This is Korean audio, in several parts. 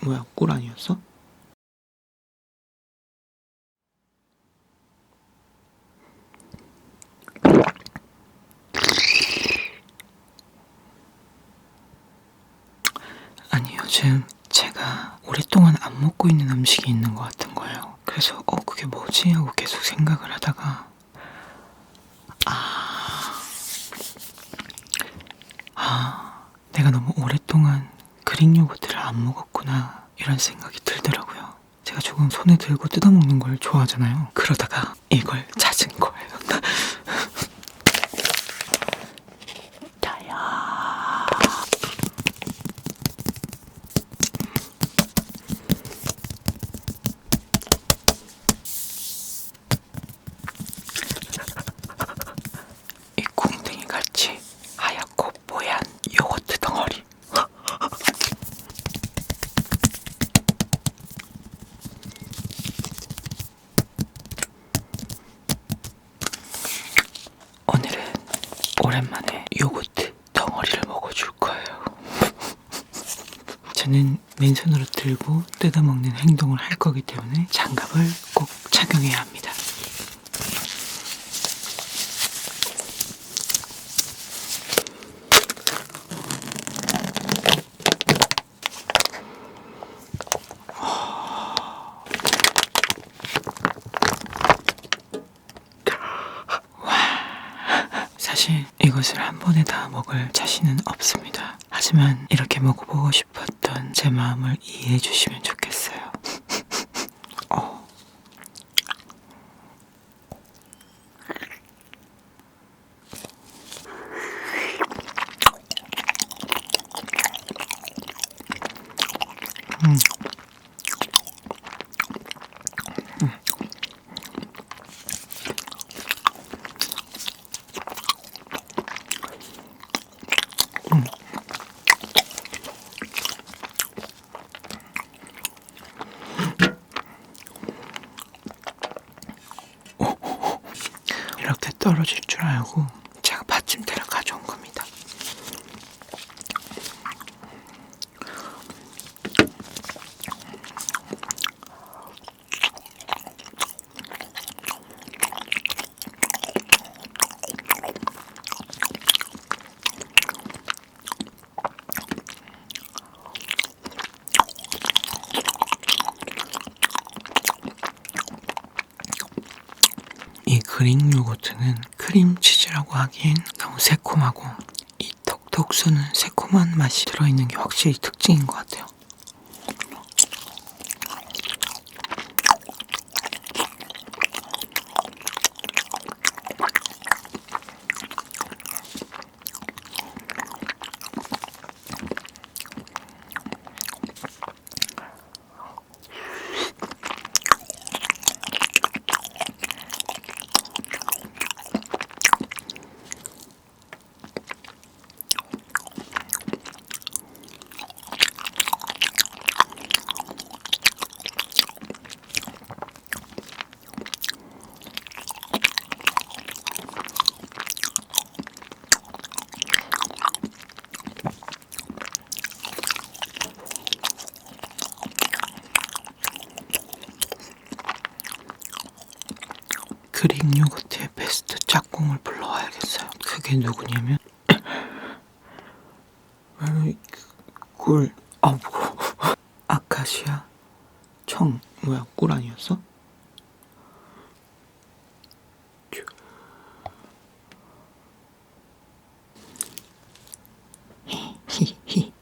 뭐야, 꿀 아니었어? 아니, 요즘 제가 오랫동안 안 먹고 있는 음식이 있는 것 같은 거예요. 그래서 그게 뭐지? 하고 계속 생각을 하다가 내가 너무 오랫동안 그릭 요거트를 안 먹었구나, 이런 생각이 들더라고요. 제가 조금 손에 들고 뜯어먹는 걸 좋아하잖아요. 그러다가 이걸 찾은 거예요. 다야. 이 궁둥이 같이 하얗고 뽀얀 요거트 덩어리. 오늘은 오랜만에 요거트 덩어리를 먹어줄 거예요. 저는 맨손으로 들고 뜯어먹는 행동을 할 거기 때문에 장갑을 꼭 착용해야 합니다. 사실 이것을 한 번에 다 먹을 자신은 없습니다. 하지만 이렇게 먹어보고 싶었던 제 마음을 이해해 주시면 좋겠어요. 이렇게 떨어질 줄 알고 제가 받침대를 가져온 겁니다. 이 그릭 요거트는 크림치즈라고 하기엔 너무 새콤하고 이 톡톡 쏘는 새콤한 맛이 들어있는 게 확실히 특징인 것 같아요. 그릭 요거트의 베스트 짝꿍을 불러와야겠어요. 그게 누구냐면 바로 꿀, 무거워. 아카시아 뭐야, 꿀 아니었어? 히히.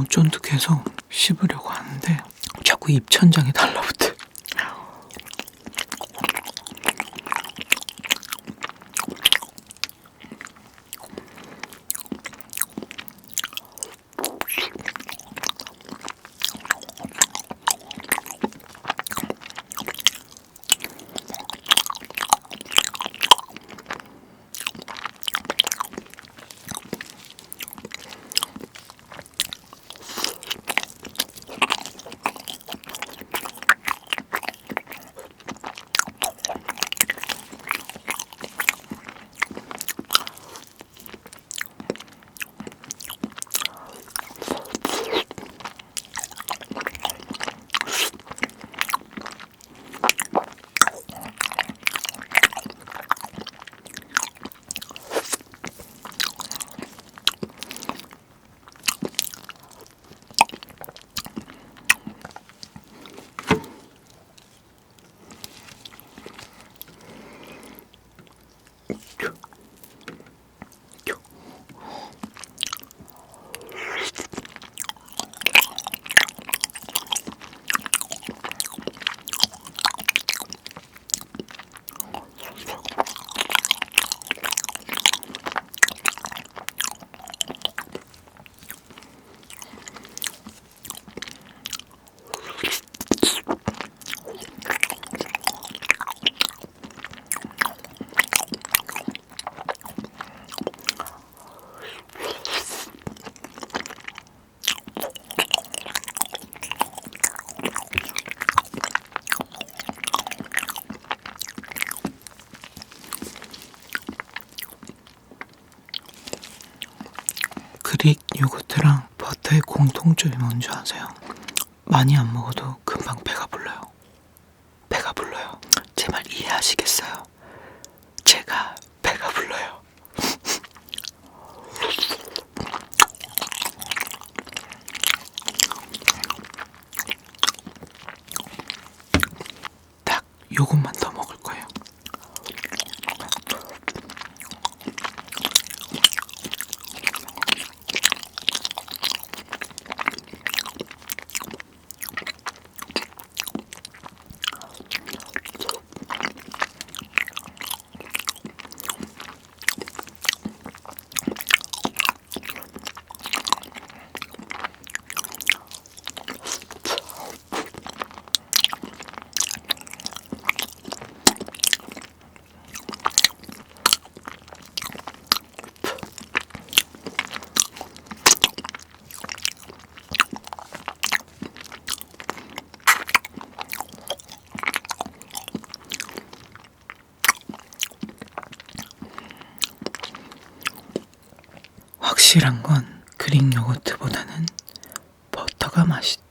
너무 쫀득해서 씹으려고 하는데 자꾸 입천장에 달라붙어요. 그릭 요거트랑 버터의 공통점이 뭔지 아세요? 많이 안 먹어도 금방 배가 불러요. 배가 불러요. 제 말 이해하시겠어요? 제가 배가 불러요. 딱 요것만 더 먹을 거예요. 확실한 건 그릭 요거트보다는 버터가 맛있다.